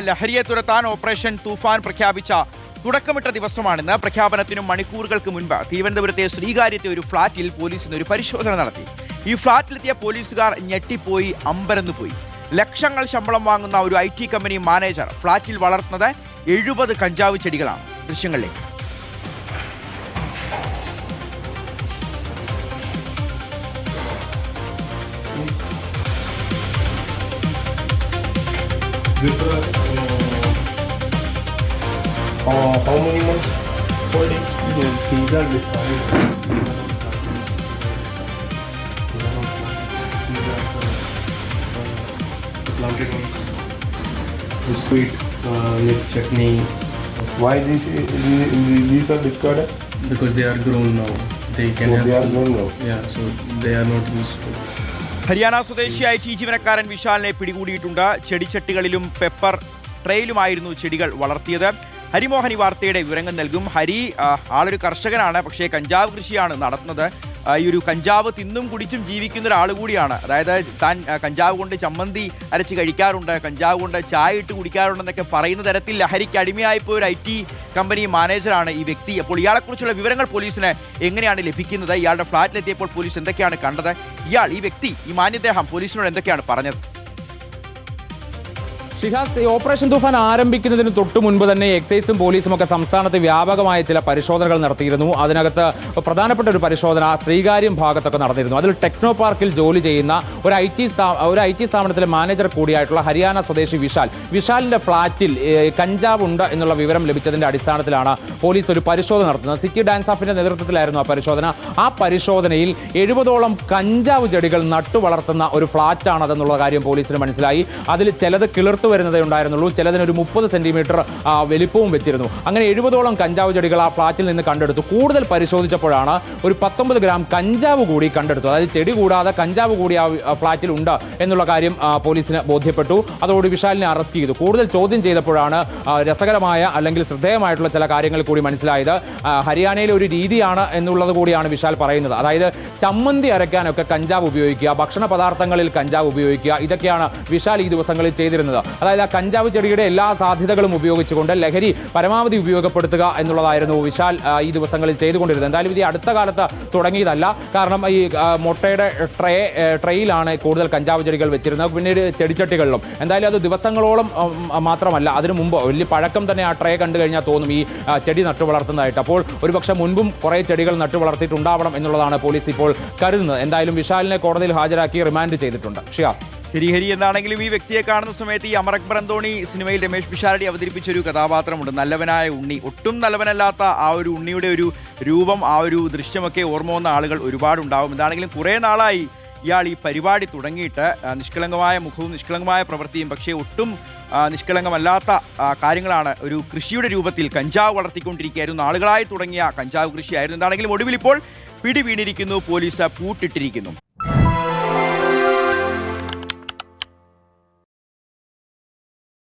ലഹരിയെ തുരത്താൻ ഓപ്പറേഷൻ തൂഫാൻ പ്രഖ്യാപിച്ച തുടക്കമിട്ട ദിവസമാണിന്ന്. പ്രഖ്യാപനത്തിനും മണിക്കൂറുകൾക്ക് മുൻപ് തിരുവനന്തപുരത്തെ ശ്രീകാര്യത്തെ ഒരു ഫ്ളാറ്റിൽ പോലീസ് ഇന്ന് ഒരു പരിശോധന നടത്തി. ഈ ഫ്ളാറ്റിലെത്തിയ പോലീസുകാർ ഞെട്ടിപ്പോയി, അമ്പരന്നുപോയി. ലക്ഷങ്ങൾ ശമ്പളം വാങ്ങുന്ന ഒരു IT കമ്പനി മാനേജർ ഫ്ളാറ്റിൽ വളർത്തുന്നത് 70 കഞ്ചാവ് ചെടികളാണ്. ദൃശ്യങ്ങളിലേക്ക്. How many months holding? These are decided. Planted ones. The sweet with chutney. Why these are discarded? Because they are grown now. They can have. They are grown now. Yeah, so they are not useful. Haryana സ്വദേശിയായ IT ജീവനക്കാരൻ വിശാലിനെ പിടികൂടിയിട്ടുണ്ട്. ചെടിച്ചട്ടികളിലും pepper ട്രെയിലുമായിരുന്നു ചെടികൾ വളർത്തിയത്. ഹരിമോഹൻ ഈ വാർത്തയുടെ വിവരങ്ങൾ നൽകും. ഹരി ആളൊരു കർഷകനാണ്, പക്ഷേ കഞ്ചാവ് കൃഷിയാണ് നടത്തുന്നത്. ഈ ഒരു കഞ്ചാവ് തിന്നും കുടിച്ചും ജീവിക്കുന്ന ഒരാൾ കൂടിയാണ്. അതായത് താൻ കഞ്ചാവ് കൊണ്ട് ചമ്മന്തി അരച്ച് കഴിക്കാറുണ്ട്, കഞ്ചാവ് കൊണ്ട് ചായ ഇട്ട് കുടിക്കാറുണ്ടെന്നൊക്കെ പറയുന്ന തരത്തിൽ ലഹരിക്ക് അടിമയായിപ്പോയ ഒരു IT കമ്പനി മാനേജറാണ് ഈ വ്യക്തി. അപ്പോൾ ഇയാളെക്കുറിച്ചുള്ള വിവരങ്ങൾ പോലീസിന് എങ്ങനെയാണ് ലഭിക്കുന്നത്? ഇയാളുടെ ഫ്ളാറ്റിലെത്തിയപ്പോൾ പോലീസ് എന്തൊക്കെയാണ് കണ്ടത്? ഈ വ്യക്തി, ഈ മാന്യദേഹം പോലീസിനോട് എന്തൊക്കെയാണ് പറഞ്ഞത്? ഷിഹാസ്, ഈ ഓപ്പറേഷൻ തൂഫാൻ ആരംഭിക്കുന്നതിന് തൊട്ടു മുൻപ് തന്നെ എക്സൈസും പോലീസും ഒക്കെ സംസ്ഥാനത്ത് വ്യാപകമായ ചില പരിശോധനകൾ നടത്തിയിരുന്നു. അതിനകത്ത് പ്രധാനപ്പെട്ട ഒരു പരിശോധന ശ്രീകാര്യം ഭാഗത്തൊക്കെ നടന്നിരുന്നു. അതിൽ ടെക്നോ പാർക്കിൽ ജോലി ചെയ്യുന്ന ഒരു IT സ്ഥാപനത്തിലെ മാനേജർ കൂടിയായിട്ടുള്ള ഹരിയാന സ്വദേശി വിശാലിന്റെ ഫ്ളാറ്റിൽ കഞ്ചാവ് ഉണ്ട് എന്നുള്ള വിവരം ലഭിച്ചതിന്റെ അടിസ്ഥാനത്തിലാണ് പോലീസ് ഒരു പരിശോധന നടത്തുന്നത്. സിറ്റി ഡാൻസ് ഓഫിന്റെ നേതൃത്വത്തിലായിരുന്നു ആ പരിശോധന. ആ പരിശോധനയിൽ 70ഓളം കഞ്ചാവ് ചെടികൾ നട്ടു വളർത്തുന്ന ഒരു ഫ്ളാറ്റാണ് അതെന്നുള്ള കാര്യം പോലീസിന് മനസ്സിലായി. അതിൽ ചിലത് കിളിർത്തു വരുന്നതേ ഉണ്ടായിരുന്നുള്ളൂ, ചിലതിന് ഒരു 30 സെന്റിമീറ്റർ വലിപ്പവും വെച്ചിരുന്നു. അങ്ങനെ 70ഓളം കഞ്ചാവ് ചെടികൾ ആ ഫ്ളാറ്റിൽ നിന്ന് കണ്ടെടുത്തു. കൂടുതൽ പരിശോധിച്ചപ്പോഴാണ് ഒരു 19 ഗ്രാം കഞ്ചാവ് കൂടി കണ്ടെടുത്തു. അതായത് ചെടി കൂടാതെ കഞ്ചാവ് കൂടി ആ ഫ്ളാറ്റിൽ ഉണ്ട് എന്നുള്ള കാര്യം പോലീസിന് ബോധ്യപ്പെട്ടു. അതോടെ വിശാലിനെ അറസ്റ്റ് ചെയ്തു. കൂടുതൽ ചോദ്യം ചെയ്തപ്പോഴാണ് രസകരമായ അല്ലെങ്കിൽ ശ്രദ്ധേയമായിട്ടുള്ള ചില കാര്യങ്ങൾ കൂടി മനസ്സിലായത്. ഹരിയാനയിലെ ഒരു രീതിയാണ് എന്നുള്ളത് കൂടിയാണ് വിശാൽ പറയുന്നത്. അതായത് ചമ്മന്തി അരയ്ക്കാനൊക്കെ കഞ്ചാവ് ഉപയോഗിക്കുക, ഭക്ഷണ പദാർത്ഥങ്ങളിൽ കഞ്ചാവ് ഉപയോഗിക്കുക, ഇതൊക്കെയാണ് വിശാൽ ഈ ദിവസങ്ങളിൽ ചെയ്തിരുന്നത്. അതായത് ആ കഞ്ചാവ് ചെടിയുടെ എല്ലാ സാധ്യതകളും ഉപയോഗിച്ചുകൊണ്ട് ലഹരി പരമാവധി ഉപയോഗപ്പെടുത്തുക എന്നുള്ളതായിരുന്നു വിശാൽ ഈ ദിവസങ്ങളിൽ ചെയ്തുകൊണ്ടിരുന്നത്. എന്തായാലും ഇത് അടുത്ത കാലത്ത് തുടങ്ങിയതല്ല. കാരണം ഈ മുട്ടയുടെ ട്രെയിലാണ് കൂടുതൽ കഞ്ചാവ് ചെടികൾ വെച്ചിരുന്നത്, പിന്നീട് ചെടിച്ചട്ടികളിലും. എന്തായാലും അത് ദിവസങ്ങളോളം മാത്രമല്ല, അതിനു മുമ്പ് വലിയ പഴക്കം തന്നെ ആ ട്രേ കണ്ടു കഴിഞ്ഞാൽ തോന്നും ഈ ചെടി നട്ടു വളർത്തുന്നതായിട്ട്. അപ്പോൾ ഒരുപക്ഷെ മുൻപും കുറേ ചെടികൾ നട്ടു വളർത്തിയിട്ടുണ്ടാവണം എന്നുള്ളതാണ് പോലീസ് ഇപ്പോൾ കരുതുന്നത്. എന്തായാലും വിശാലിനെ കോടതിയിൽ ഹാജരാക്കി റിമാൻഡ് ചെയ്തിട്ടുണ്ട്. ശരി ഹരി, എന്താണെങ്കിലും ഈ വ്യക്തിയെ കാണുന്ന സമയത്ത് ഈ അമർ അക്ബർ അന്തോണി സിനിമയിൽ രമേഷ് പിഷാരടി അവതരിപ്പിച്ച ഒരു കഥാപാത്രമുണ്ട്, നല്ലവനായ ഉണ്ണി. ഒട്ടും നല്ലവനല്ലാത്ത ആ ഒരു ഉണ്ണിയുടെ ഒരു രൂപം, ആ ഒരു ദൃശ്യമൊക്കെ ഓർമ്മ വന്ന ആളുകൾ ഒരുപാടുണ്ടാവും. എന്താണെങ്കിലും കുറേ നാളായി ഇയാൾ ഈ പരിപാടി തുടങ്ങിയിട്ട് നിഷ്കളങ്കമായ മുഖവും നിഷ്കളങ്കമായ പ്രവൃത്തിയും, പക്ഷേ ഒട്ടും നിഷ്കളങ്കമല്ലാത്ത കാര്യങ്ങളാണ്. ഒരു കൃഷിയുടെ രൂപത്തിൽ കഞ്ചാവ് വളർത്തിക്കൊണ്ടിരിക്കുകയായിരുന്നു. നാളുകളായി തുടങ്ങിയ കഞ്ചാവ് കൃഷിയായിരുന്നു. എന്താണെങ്കിലും ഒടുവിൽ ഇപ്പോൾ പിടി വീണിരിക്കുന്നു, പോലീസ് പൂട്ടിട്ടിരിക്കുന്നു.